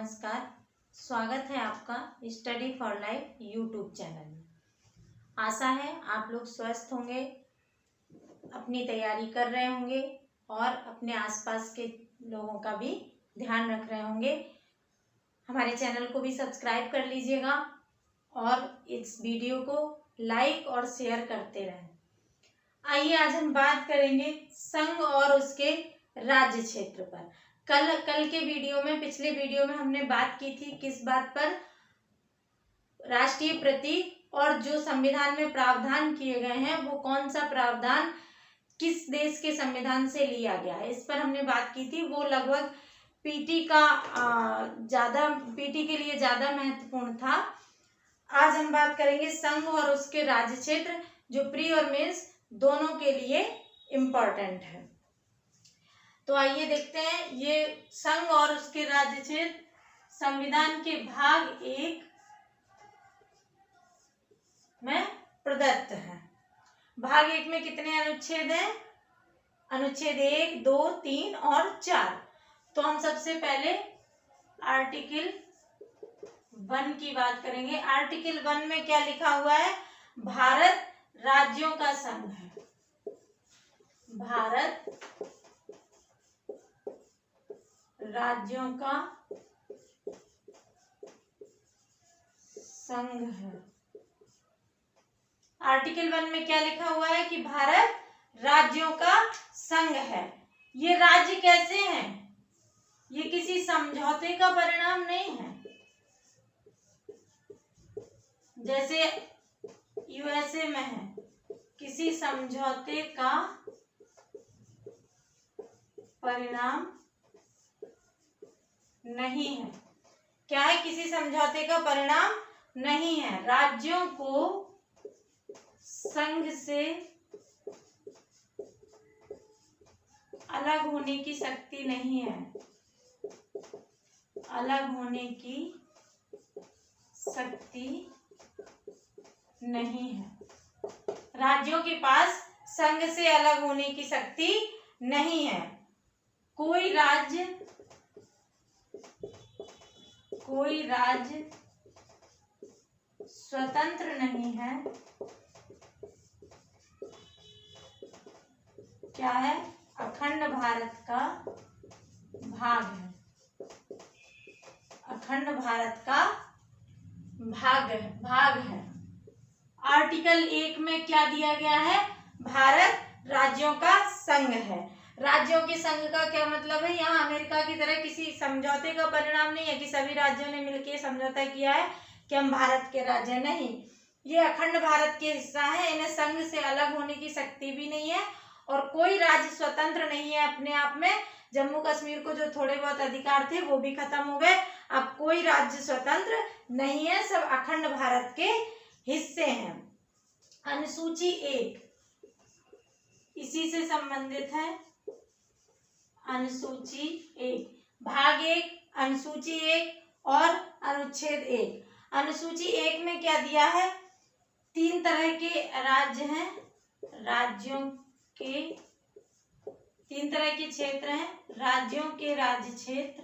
नमस्कार। स्वागत है आपका study for life YouTube channel में। आशा है आप लोग स्वस्थ होंगे, अपनी तैयारी कर रहे होंगे और अपने आसपास के लोगों का भी ध्यान रख रहे होंगे। हमारे चैनल को भी सब्सक्राइब कर लीजिएगा और इस वीडियो को लाइक और शेयर करते रहें। आइए आज हम बात करेंगे संघ और उसके राज्य क्षेत्र पर। कल के वीडियो में, पिछले वीडियो में हमने बात की थी किस बात पर? राष्ट्रीय प्रतीक और जो संविधान में प्रावधान किए गए हैं वो कौन सा प्रावधान किस देश के संविधान से लिया गया है, इस पर हमने बात की थी। वो लगभग पीटी के लिए ज़्यादा महत्वपूर्ण था। आज हम बात करेंगे संघ और उसके राज्य क्षेत्र, जो प्री और मेंस दोनों के लिए इम्पोर्टेंट है। तो आइए देखते हैं, ये संघ और उसके राज्य क्षेत्र संविधान के भाग 1 में प्रदत्त है। भाग 1 में कितने अनुच्छेद हैं? अनुच्छेद 1, 2, 3 और 4। तो हम सबसे पहले आर्टिकल 1 की बात करेंगे। आर्टिकल 1 में क्या लिखा हुआ है? भारत राज्यों का संघ है। भारत राज्यों का संघ है। आर्टिकल 1 में क्या लिखा हुआ है कि भारत राज्यों का संघ है। ये राज्य कैसे हैं? ये किसी समझौते का परिणाम नहीं है। जैसे यूएसए में है, किसी समझौते का परिणाम नहीं है। क्या है? किसी समझौते का परिणाम नहीं है। राज्यों को संघ से अलग होने की शक्ति नहीं है। अलग होने की शक्ति नहीं है। राज्यों के पास संघ से अलग होने की शक्ति नहीं है। कोई राज्य स्वतंत्र नहीं है। क्या है? अखंड भारत का भाग है। अखंड भारत का भाग है। आर्टिकल 1 में क्या दिया गया है? भारत राज्यों का संघ है। राज्यों के संघ का क्या मतलब है? यहाँ अमेरिका की तरह किसी समझौते का परिणाम नहीं है कि सभी राज्यों ने मिलकर समझौता किया है कि हम भारत के राज्य नहीं। ये अखंड भारत के हिस्सा है। इन्हें संघ से अलग होने की शक्ति भी नहीं है और कोई राज्य स्वतंत्र नहीं है अपने आप में। जम्मू कश्मीर को जो थोड़े बहुत अधिकार थे वो भी खत्म हो गए। अब कोई राज्य स्वतंत्र नहीं है, सब अखंड भारत के हिस्से हैं। अनुसूची 1 इसी से संबंधित है। अनुसूची 1 भाग 1, अनुसूची 1 और अनुच्छेद 1। अनुसूची 1 में क्या दिया है? 3 तरह के राज्य हैं। राज्यों के 3 तरह के क्षेत्र हैं। राज्यों के राज्य क्षेत्र,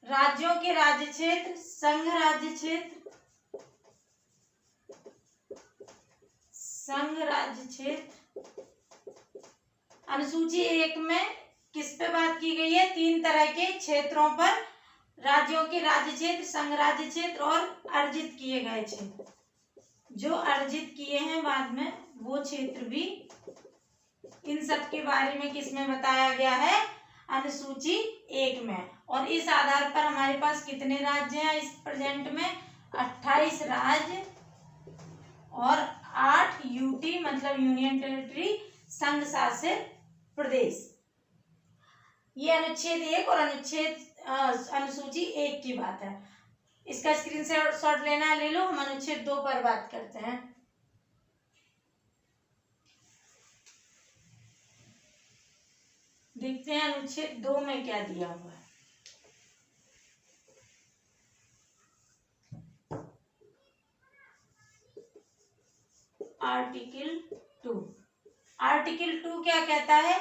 राज्यों के राज्य क्षेत्र, संघ राज्य क्षेत्र, संघ राज्य क्षेत्र। अनुसूची 1 में किस पे बात की गई है? 3 तरह के क्षेत्रों पर, राज्यों के राज्य क्षेत्र, संघ राज्य क्षेत्र और अर्जित किए गए क्षेत्र। जो अर्जित किए हैं बाद में वो क्षेत्र भी, इन सब के बारे में किसमें बताया गया है? अनुसूची 1 में। और इस आधार पर हमारे पास कितने राज्य हैं इस प्रेजेंट में? 28 राज्य और 8 यूटी मतलब यूनियन टेरिटरी, संघ शासित प्रदेश। ये अनुच्छेद 1 और अनुसूची 1 की बात है। इसका स्क्रीनशॉट लेना है, ले लो। हम अनुच्छेद 2 पर बात करते हैं। देखते हैं अनुच्छेद 2 में क्या दिया हुआ है। आर्टिकल 2 क्या कहता है?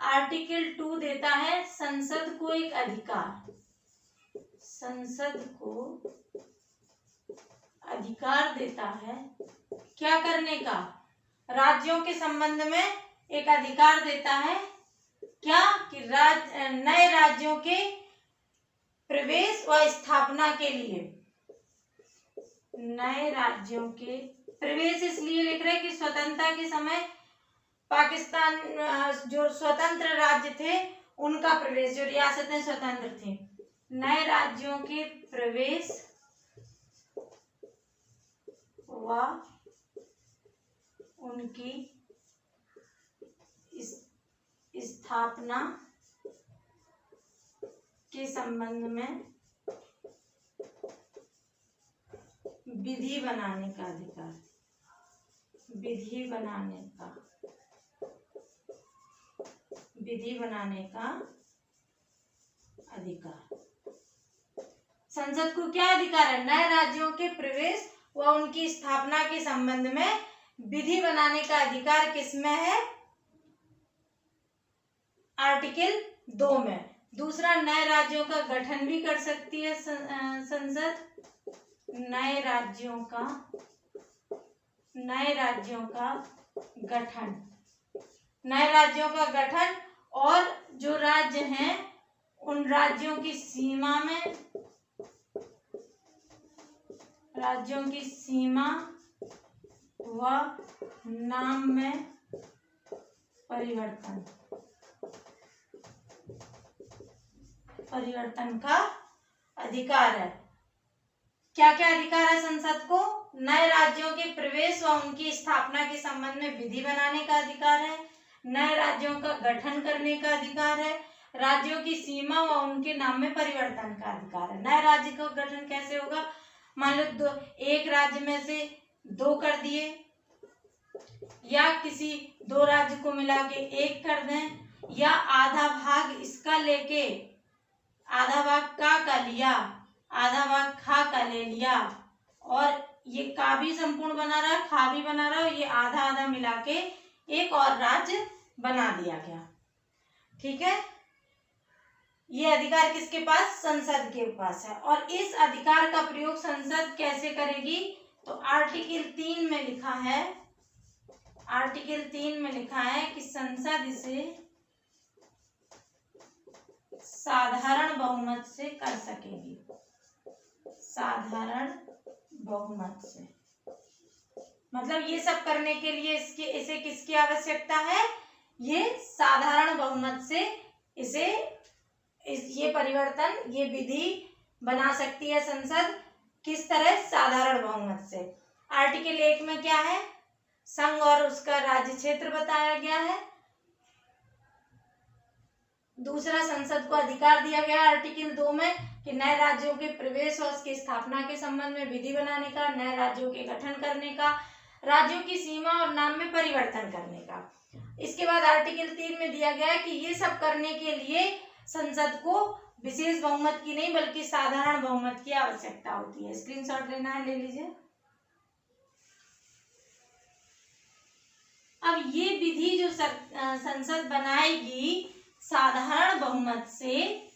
आर्टिकल 2 देता है संसद को एक अधिकार, संसद को अधिकार देता है क्या करने का, राज्यों के संबंध में एक अधिकार देता है क्या कि नए राज्यों के प्रवेश व स्थापना के लिए, नए राज्यों के प्रवेश इसलिए लिख रहे कि स्वतंत्रता के समय पाकिस्तान जो स्वतंत्र राज्य थे उनका प्रवेश, जो रियासतें स्वतंत्र थी, नए राज्यों के प्रवेश व उनकी स्थापना के संबंध में विधि बनाने का अधिकार, विधि बनाने का अधिकार। संसद को क्या अधिकार है, नए राज्यों के प्रवेश व उनकी स्थापना के संबंध में विधि बनाने का अधिकार किसमें है, आर्टिकल 2 में। दूसरा, नए राज्यों का गठन भी कर सकती है संसद, नए राज्यों का गठन, नए राज्यों का गठन, और जो राज्य हैं उन राज्यों की सीमा में, राज्यों की सीमा व नाम में परिवर्तन का अधिकार है। क्या क्या अधिकार है संसद को, नए राज्यों के प्रवेश व उनकी स्थापना के संबंध में विधि बनाने का अधिकार है, नए राज्यों का गठन करने का अधिकार है, राज्यों की सीमा व उनके नाम में परिवर्तन का अधिकार है। नए राज्य का गठन कैसे होगा, मान लो एक राज्य में से 2 कर दिए, या किसी 2 राज्य को मिला के 1 कर दें, या आधा भाग इसका लेके आधा भाग का लिया, आधा भाग खा का ले लिया, और ये का भी संपूर्ण बना रहा, खा भी बना रहा, ये आधा आधा मिला के एक और राज्य बना दिया गया। ठीक है, ये अधिकार किसके पास, संसद के पास है। और इस अधिकार का प्रयोग संसद कैसे करेगी, तो आर्टिकल 3 में लिखा है, आर्टिकल 3 में लिखा है कि संसद इसे साधारण बहुमत से कर सकेगी, साधारण बहुमत से। मतलब ये सब करने के लिए इसे किसकी आवश्यकता है, ये साधारण बहुमत से ये परिवर्तन, ये विधि बना सकती है संसद। किस तरह, साधारण बहुमत से। आर्टिकल 1 में क्या है, संघ और उसका राज्य क्षेत्र बताया गया है। दूसरा, संसद को अधिकार दिया गया आर्टिकल 2 में कि नए राज्यों के प्रवेश और उसकी स्थापना के संबंध में विधि बनाने का, नए राज्यों के गठन करने का, राज्यों की सीमा और नाम में परिवर्तन करने का। इसके बाद आर्टिकल 3 में दिया गया है कि ये सब करने के लिए संसद को विशेष बहुमत की नहीं बल्कि साधारण बहुमत की आवश्यकता होती है। स्क्रीनशॉट लेना है, ले लीजिए। अब ये विधि जो संसद बनाएगी साधारण बहुमत से,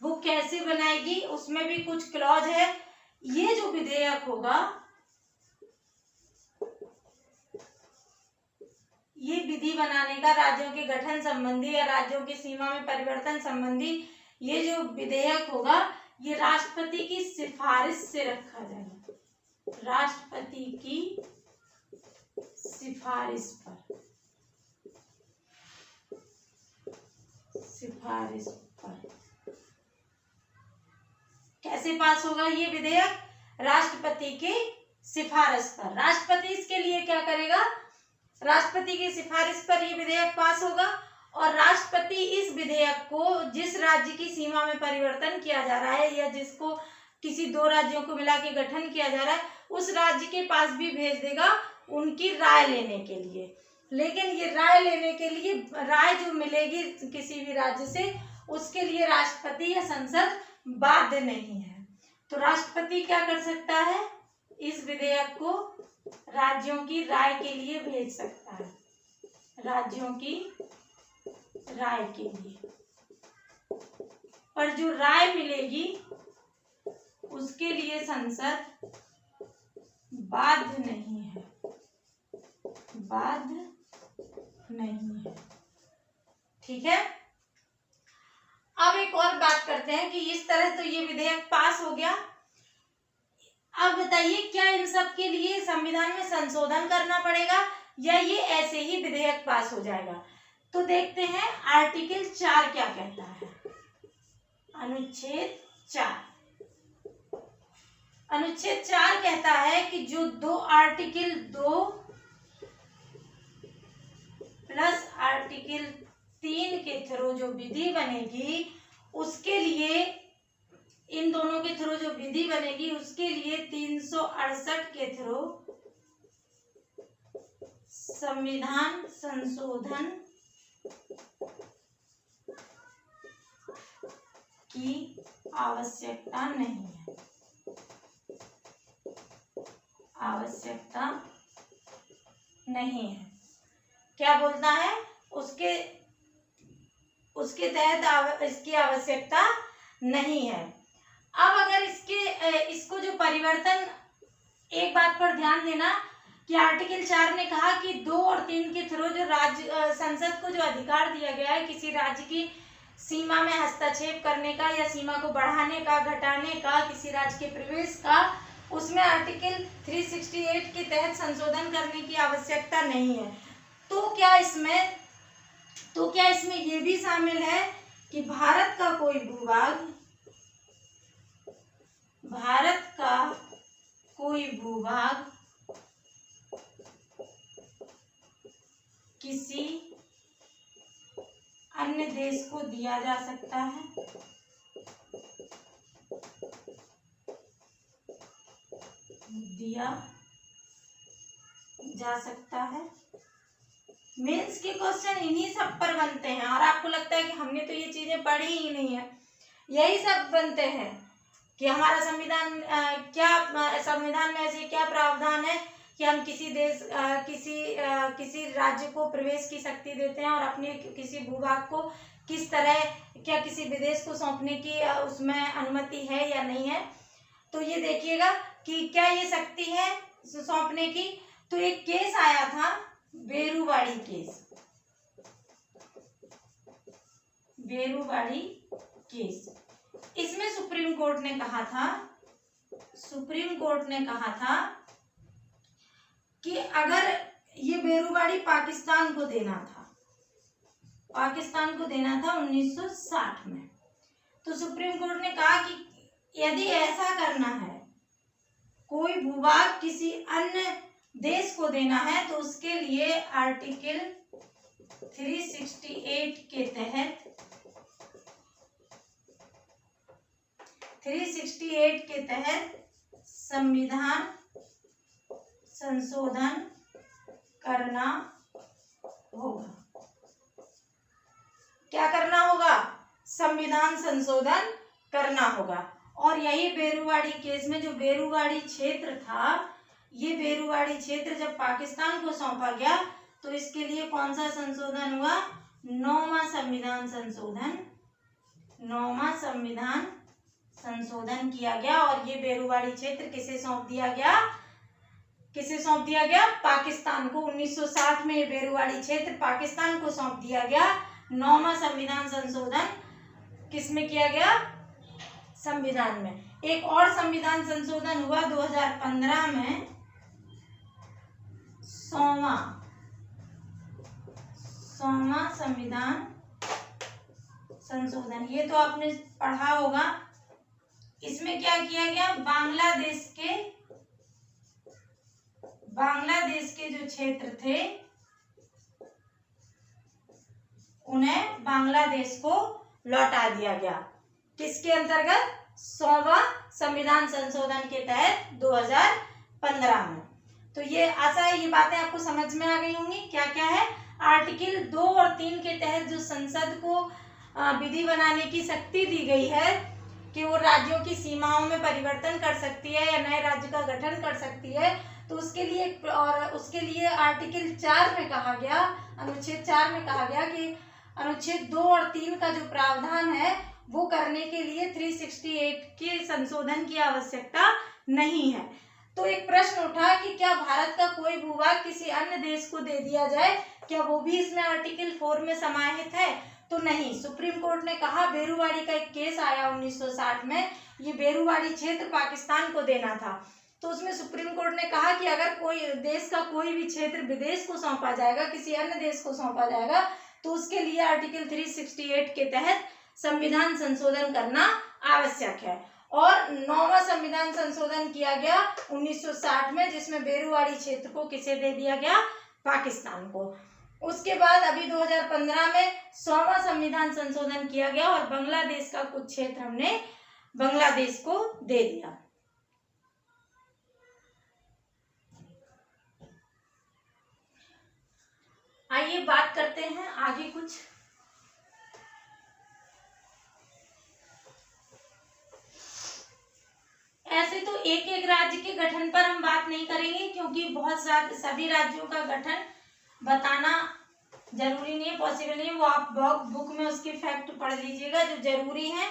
वो कैसे बनाएगी, उसमें भी कुछ क्लॉज है। ये जो विधेयक होगा, ये विधि बनाने का, राज्यों के गठन संबंधी या राज्यों की सीमा में परिवर्तन संबंधी ये जो विधेयक होगा, ये राष्ट्रपति की सिफारिश से रखा जाएगा, राष्ट्रपति की सिफारिश पर, कैसे पास होगा ये विधेयक, राष्ट्रपति की सिफारिश पर। राष्ट्रपति इसके लिए क्या करेगा, राष्ट्रपति की सिफारिश पर ये विधेयक पास होगा, और राष्ट्रपति इस विधेयक को जिस राज्य की सीमा में परिवर्तन किया जा रहा है या जिसको किसी 2 राज्यों को मिला के गठन किया जा रहा है, उस राज्य के पास भी भेज देगा उनकी राय लेने के लिए। लेकिन ये राय लेने के लिए, राय जो मिलेगी किसी भी राज्य से, उसके लिए राष्ट्रपति या संसद बाध्य नहीं है। तो राष्ट्रपति क्या कर सकता है, इस विधेयक को राज्यों की राय के लिए भेज सकता है, राज्यों की राय के लिए, पर जो राय मिलेगी उसके लिए संसद बाध्य नहीं है, बाध्य नहीं है। ठीक है। अब एक और बात करते हैं कि इस तरह तो ये विधेयक पास हो गया। अब बताइए क्या इन सब के लिए संविधान में संशोधन करना पड़ेगा या ये ऐसे ही विधेयक पास हो जाएगा? तो देखते हैं आर्टिकल 4 क्या कहता है। अनुच्छेद 4, अनुच्छेद 4 कहता है कि जो आर्टिकल 2 प्लस आर्टिकल 3 के थ्रू जो विधि बनेगी उसके लिए, इन दोनों के थ्रू जो विधि बनेगी उसके लिए 368 के थ्रू संविधान संशोधन की आवश्यकता नहीं है, आवश्यकता नहीं है। क्या बोलता है? उसके तहत इसकी आवश्यकता नहीं है। अब अगर इसको जो परिवर्तन, एक बात पर ध्यान देना कि आर्टिकल 4 ने कहा कि 2 और 3 के थ्रू जो राज्य संसद को जो अधिकार दिया गया है किसी राज्य की सीमा में हस्तक्षेप करने का या सीमा को बढ़ाने का, घटाने का, किसी राज्य के प्रवेश का, उसमें आर्टिकल 368 के तहत संशोधन करने की आवश्यकता नहीं है। तो क्या इसमें ये भी शामिल है कि भारत का कोई भूभाग किसी अन्य देश को दिया जा सकता है? दिया जा सकता है। मेंस के क्वेश्चन इन्हीं सब पर बनते हैं और आपको लगता है कि हमने तो ये चीजें पढ़ी ही नहीं है, यही सब बनते हैं कि हमारा संविधान संविधान में ऐसे क्या प्रावधान है कि हम किसी राज्य को प्रवेश की शक्ति देते हैं और अपने किसी भूभाग को किस तरह, क्या किसी विदेश को सौंपने की उसमें अनुमति है या नहीं है। तो ये देखिएगा कि क्या ये शक्ति है सौंपने की। तो एक केस आया था बेरूवाड़ी केस, बेरूवाड़ी केस। इसमें सुप्रीम कोर्ट ने कहा था कि अगर ये बेरूवाड़ी पाकिस्तान को देना था 1960 में, तो सुप्रीम कोर्ट ने कहा कि यदि ऐसा करना है, कोई भूभाग किसी अन्य देश को देना है, तो उसके लिए आर्टिकल 368 के तहत संविधान संशोधन करना होगा। क्या करना होगा? संविधान संशोधन करना होगा। और यही बेरूवाड़ी केस में जो बेरूवाड़ी क्षेत्र था, ये बेरूवाड़ी क्षेत्र जब पाकिस्तान को सौंपा गया तो इसके लिए कौन सा संशोधन हुआ? 9वां संविधान किया गया। और ये बेरूवाड़ी क्षेत्र किसे सौंप दिया गया? पाकिस्तान को। 1960 में ये बेरूवाड़ी क्षेत्र पाकिस्तान को सौंप दिया गया। 9वां संविधान संशोधन किसमें किया गया? संविधान में। एक और संविधान संशोधन हुआ 2015 में, 100वां संविधान संशोधन। ये तो आपने पढ़ा होगा। इसमें क्या किया गया? बांग्लादेश के जो क्षेत्र थे उन्हें बांग्लादेश को लौटा दिया गया। किसके अंतर्गत? 100वां संविधान संशोधन के तहत 2015 में। तो ये आशा है ये बातें आपको समझ में आ गई होंगी। क्या क्या है? आर्टिकल 2 और 3 के तहत जो संसद को विधि बनाने की शक्ति दी गई है कि वो राज्यों की सीमाओं में परिवर्तन कर सकती है या नए राज्य का गठन कर सकती है, तो उसके लिए आर्टिकल 4 में कहा गया, अनुच्छेद 4 में कहा गया कि अनुच्छेद 2 और 3 का जो प्रावधान है वो करने के लिए 368 के संशोधन की आवश्यकता नहीं है। तो एक प्रश्न उठा कि क्या भारत का कोई भूभाग किसी अन्य देश को दे दिया जाए, क्या वो भी इसमें आर्टिकल 4 में समाहित है? तो नहीं। सुप्रीम कोर्ट ने कहा, बेरूवाड़ी का एक केस आया 1960 में, ये बेरूवाड़ी क्षेत्र पाकिस्तान को देना था। तो उसमें सुप्रीम कोर्ट ने कहा कि अगर कोई देश का कोई भी क्षेत्र विदेश को सौंपा जाएगा, किसी अन्य देश को सौंपा जाएगा, तो उसके लिए आर्टिकल 368 के तहत संविधान संशोधन करना आवश्यक है। और 9वां संविधान संशोधन किया गया 1960 में, जिसमें बेरूवाड़ी क्षेत्र को किसे दे दिया गया? पाकिस्तान को। उसके बाद अभी 2015 में 100वां संविधान संशोधन किया गया और बांग्लादेश का कुछ क्षेत्र हमने बांग्लादेश को दे दिया। आइए बात करते हैं आगे कुछ। ऐसे तो एक एक राज्य के गठन पर हम बात नहीं करेंगे, क्योंकि बहुत ज्यादा सभी राज्यों का गठन बताना जरूरी नहीं है, पॉसिबल नहीं है। वो आप बुक में उसके फैक्ट पढ़ लीजिएगा, जो जरूरी है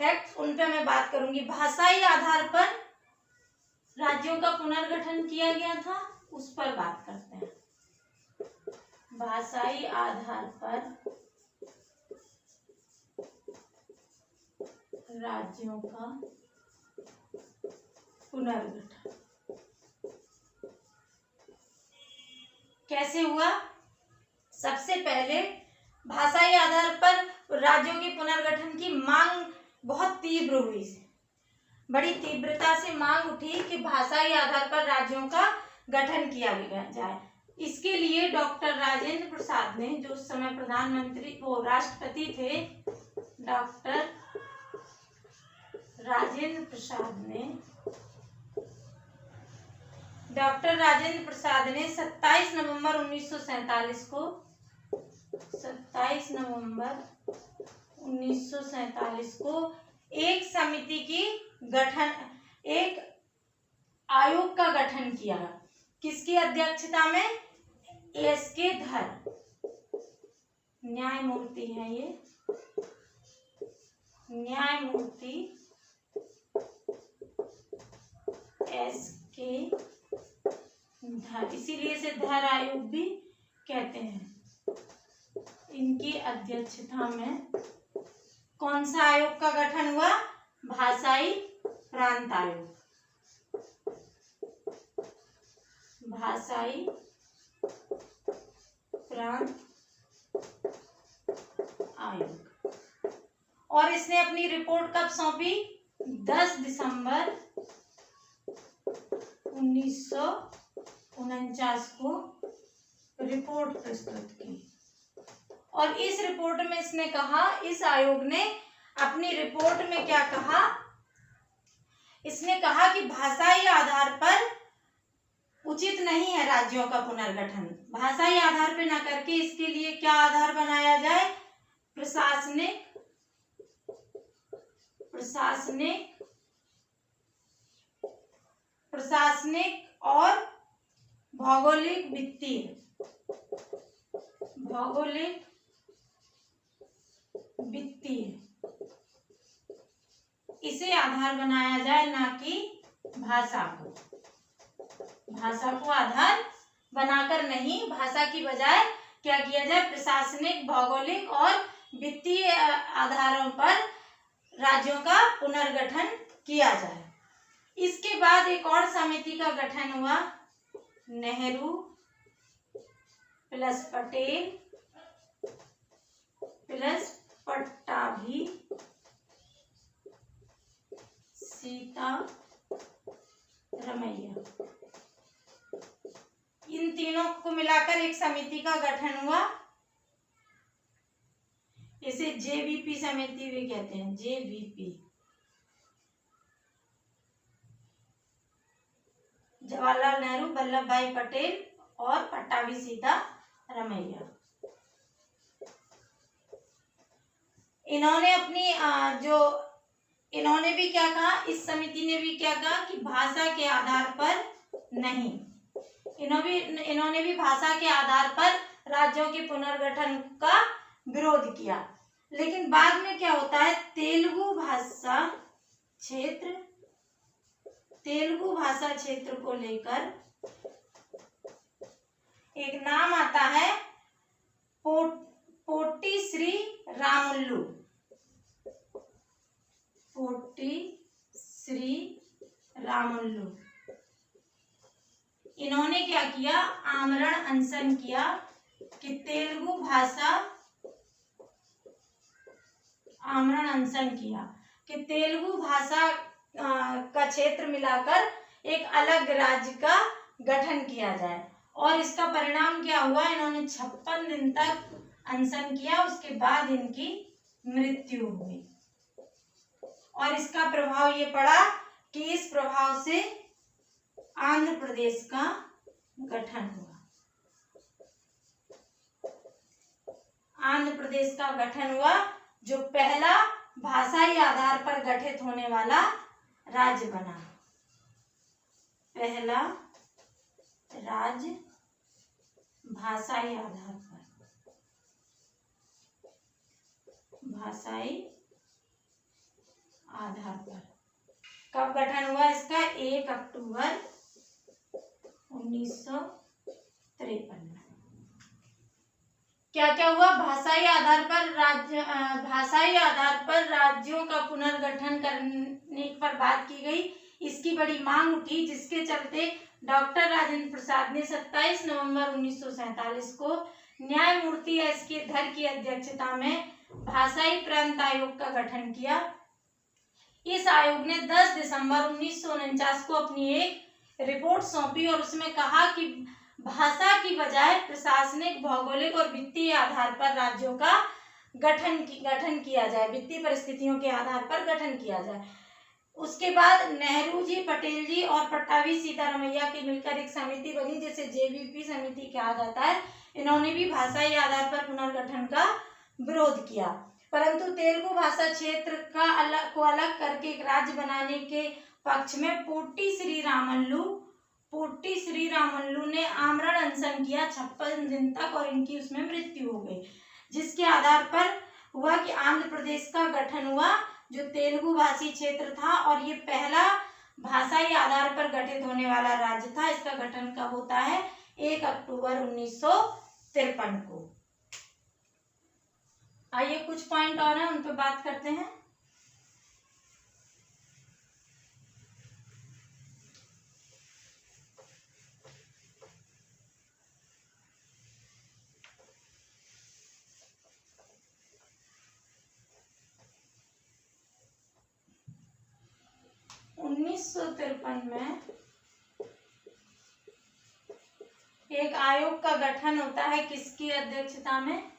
फैक्ट, उन पे मैं बात करूंगी। भाषाई आधार पर राज्यों का पुनर्गठन किया गया था, उस पर बात करते हैं। भाषाई आधार पर राज्यों का पुनर्गठन कैसे हुआ? सबसे पहले भाषाई आधार पर राज्यों के पुनर्गठन की मांग बहुत तीव्र हुई, बड़ी तीव्रता से मांग उठी कि भाषाई आधार पर राज्यों का गठन किया जाए। इसके लिए डॉक्टर राजेंद्र प्रसाद ने, जो उस समय प्रधानमंत्री वो राष्ट्रपति थे, डॉक्टर राजेंद्र प्रसाद ने 27 नवंबर 1947 को एक समिति की एक आयोग का गठन किया। किसकी अध्यक्षता में? एस.के. धर न्यायमूर्ति है ये, न्यायमूर्ति एस.के. धर, इसीलिए इसे धर आयोग भी कहते हैं। इनकी अध्यक्षता में कौन सा आयोग का गठन हुआ? भाषाई प्रांत आयोग। भाषाई प्रांत आयोग। और इसने अपनी रिपोर्ट कब सौंपी? 10 दिसंबर 1949 को रिपोर्ट प्रस्तुत की। और इस रिपोर्ट में इसने कहा, इस आयोग ने अपनी रिपोर्ट में क्या कहा? इसने कहा कि भाषाई आधार पर उचित नहीं है राज्यों का पुनर्गठन। भाषाई आधार पर ना करके इसके लिए क्या आधार बनाया जाए? प्रशासनिक और भौगोलिक वित्तीय इसे आधार बनाया जाए, ना कि भाषा को आधार बनाकर नहीं, भाषा की बजाय क्या किया जाए? प्रशासनिक, भौगोलिक और वित्तीय आधारों पर राज्यों का पुनर्गठन किया जाए। इसके बाद एक और समिति का गठन हुआ, नेहरू प्लस पटेल प्लस पट्टाभी सीतारमैया, इन तीनों को मिलाकर एक समिति का गठन हुआ। इसे जेवीपी समिति भी कहते हैं, जेवीपी, जवाहरलाल नेहरू, वल्लभ भाई पटेल और पट्टाभी सीतारमैया। इन्होंने भी क्या कहा? इस समिति ने भी क्या कहा कि भाषा के आधार पर नहीं, इन्होंने भी भाषा के आधार पर राज्यों के पुनर्गठन का विरोध किया। लेकिन बाद में क्या होता है, तेलुगु भाषा क्षेत्र को लेकर एक नाम आता है पोट्टी श्री रामुलु। पोट्टी श्री रामुलु, इन्होंने क्या किया, आमरण अनशन किया कि तेलुगु भाषा, आमरण अनशन किया कि तेलुगु भाषा का क्षेत्र मिलाकर एक अलग राज्य का गठन किया जाए। और इसका परिणाम क्या हुआ, इन्होंने 56 दिन तक अनशन किया, उसके बाद इनकी मृत्यु हुई। और इसका प्रभाव ये पड़ा कि इस प्रभाव से आंध्र प्रदेश का गठन हुआ। आंध्र प्रदेश का गठन हुआ, जो पहला भाषाई आधार पर गठित होने वाला राज्य बना। पहला राज्य भाषाई आधार पर, भाषाई आधार पर कब गठन हुआ इसका, 1 अक्टूबर 1953 में। क्या क्या हुआ, भाषाई आधार पर राज्यों का पुनर्गठन करने पर बात की गई। इसकी बड़ी मांग उठी, जिसके चलते डॉक्टर राजेंद्र प्रसाद ने 27 नवंबर 1947 को न्यायमूर्ति एस.के. धर की अध्यक्षता में भाषाई प्रांत आयोग का गठन किया। इस आयोग ने 10 दिसंबर 1949 को अपनी एक रिपोर्ट सौंपी और उसमें कहा कि भाषा की बजाय प्रशासनिक, भौगोलिक और वित्तीय आधार पर राज्यों का गठन किया जाए, वित्तीय परिस्थितियों के आधार पर गठन किया जाए। उसके बाद नेहरू जी, पटेल जी और पट्टाभी सीतारमैया की मिलकर एक समिति बनी, जिसे जेवीपी समिति कहा जाता है। इन्होंने भी भाषाई आधार पर पुनर्गठन का विरोध किया, परंतु तेलुगु भाषा क्षेत्र को अलग करके एक राज्य बनाने के पक्ष में पोट्टी श्री रामुलु ने आमरण अनशन किया 56 दिन तक, और इनकी उसमें मृत्यु हो गई, जिसके आधार पर हुआ कि आंध्र प्रदेश का गठन हुआ, जो तेलुगु भाषी क्षेत्र था, और ये पहला भाषाई आधार पर गठित होने वाला राज्य था। इसका गठन कब होता है, 1 अक्टूबर 1953 को। आइए कुछ पॉइंट और हैं, उन पर बात करते हैं। उन्नीस सौ 1953 में एक आयोग का गठन होता है, किसकी अध्यक्षता में,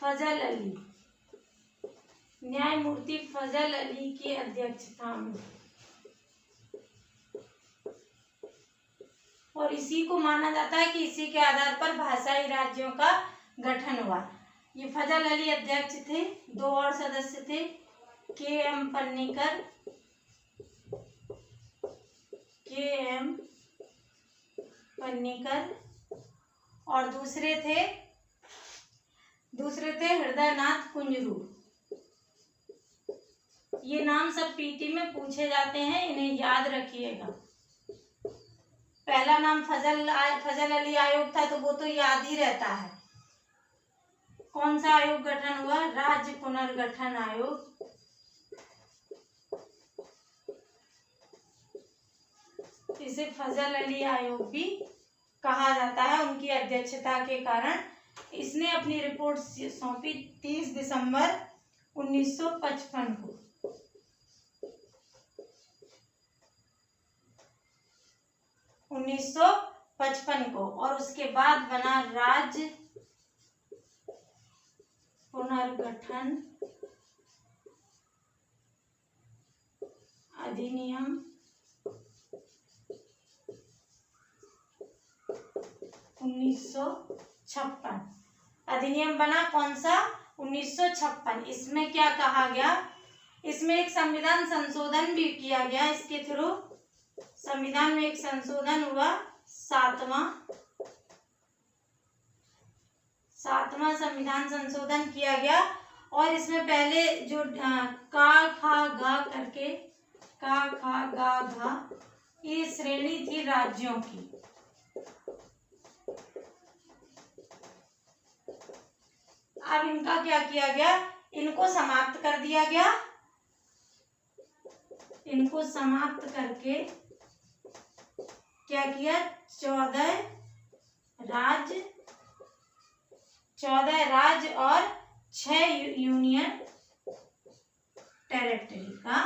फजल अली, न्यायमूर्ति फजल अली की अध्यक्षता में, और इसी को माना जाता है कि इसी के आधार पर भाषाई राज्यों का गठन हुआ। ये फजल अली अध्यक्ष थे, 2 और सदस्य थे, के.एम. पन्नीकर और दूसरे थे हृदयनाथ कुंजरू। ये नाम सब पीटी में पूछे जाते हैं, इन्हें याद रखिएगा। पहला नाम फजल अली आयोग था, तो वो तो याद ही रहता है। कौन सा आयोग गठन हुआ, राज्य पुनर्गठन आयोग। इसे फजल अली आयोग भी कहा जाता है, उनकी अध्यक्षता के कारण। इसने अपनी रिपोर्ट सौंपी 30 दिसंबर 1955 को। और उसके बाद बना राज्य पुनर्गठन अधिनियम 1956। अधिनियम बना कौन सा, 1956। इसमें क्या कहा गया, इसमें एक संविधान संशोधन भी किया गया। इसके थ्रू संविधान में एक संशोधन हुआ, 7वां संविधान संशोधन किया गया। और इसमें पहले जो का खा गा करके, का खा गा घा, ये श्रेणी थी राज्यों की। अब इनका क्या किया गया, इनको समाप्त कर दिया गया। इनको समाप्त करके क्या किया, 14 राज्य और 6 यूनियन टेरिटरी का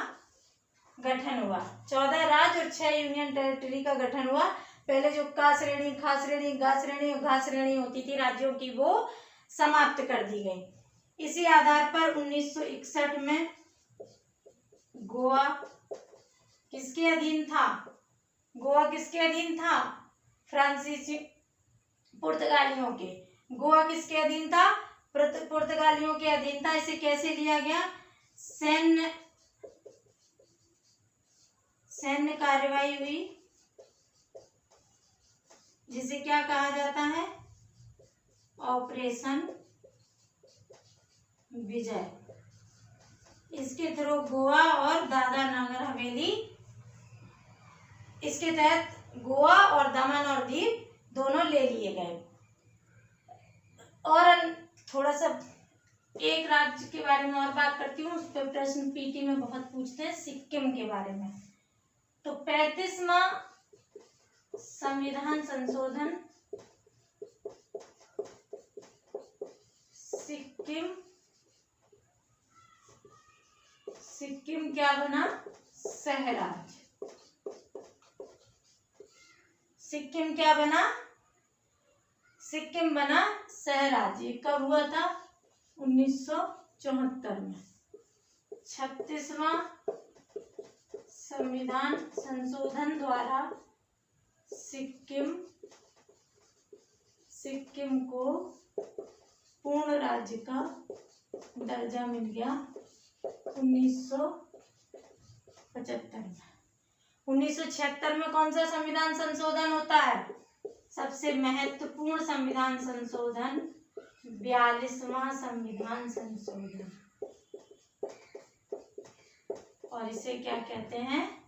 गठन हुआ। 14 राज्य और 6 यूनियन टेरिटरी का गठन हुआ। पहले जो का श्रेणी, खा श्रेणी, गा श्रेणी और घा श्रेणी होती थी राज्यों की, वो समाप्त कर दी गई। इसी आधार पर 1961 में गोवा किसके अधीन था, गोवा किसके अधीन था, फ्रांसीसी पुर्तगालियों के। गोवा किसके अधीन था, पुर्तगालियों के अधीन था। इसे कैसे लिया गया, सैन्य कार्रवाई हुई, जिसे क्या कहा जाता है, ऑपरेशन विजय। इसके थ्रू गोवा और दादरा नगर हवेली, इसके तहत गोवा और दमन और दीव दोनों ले लिए गए। और थोड़ा सा एक राज्य के बारे में और बात करती हूँ, उस पर प्रश्न पीटी में बहुत पूछते हैं, सिक्किम के बारे में। तो 35वां संविधान संशोधन सिक्किम क्या बना, सहराज्य। सिक्किम क्या बना, सिक्किम बना सहराज्य। कब हुआ था, 1974 में। 36वां संविधान संशोधन द्वारा सिक्किम को पूर्ण राज्य का दर्जा मिल गया 1975 में। 1976 में कौन सा संविधान संशोधन होता है, सबसे महत्वपूर्ण संविधान संशोधन, 42वां संविधान संशोधन। और इसे क्या कहते हैं,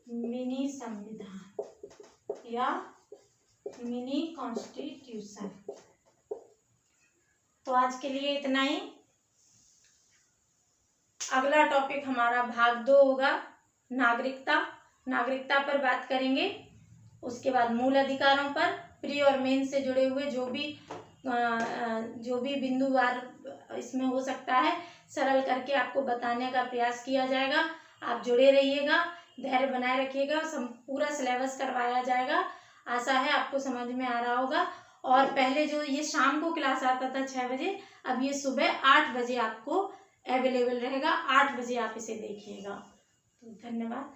मिनी संविधान या मिनी कॉन्स्टिट्यूशन। तो आज के लिए इतना ही। अगला टॉपिक हमारा भाग 2 होगा, नागरिकता पर बात करेंगे। उसके बाद मूल अधिकारों पर, प्री और मेन से जुड़े हुए जो भी बिंदुवार इसमें हो सकता है, सरल करके आपको बताने का प्रयास किया जाएगा। आप जुड़े रहिएगा, धैर्य बनाए रखिएगा, पूरा सिलेबस करवाया जाएगा। आशा है आपको समझ में आ रहा होगा। और पहले जो ये शाम को क्लास आता था 6 बजे, अब ये सुबह 8 बजे आपको अवेलेबल रहेगा। 8 बजे आप इसे देखिएगा। तो धन्यवाद।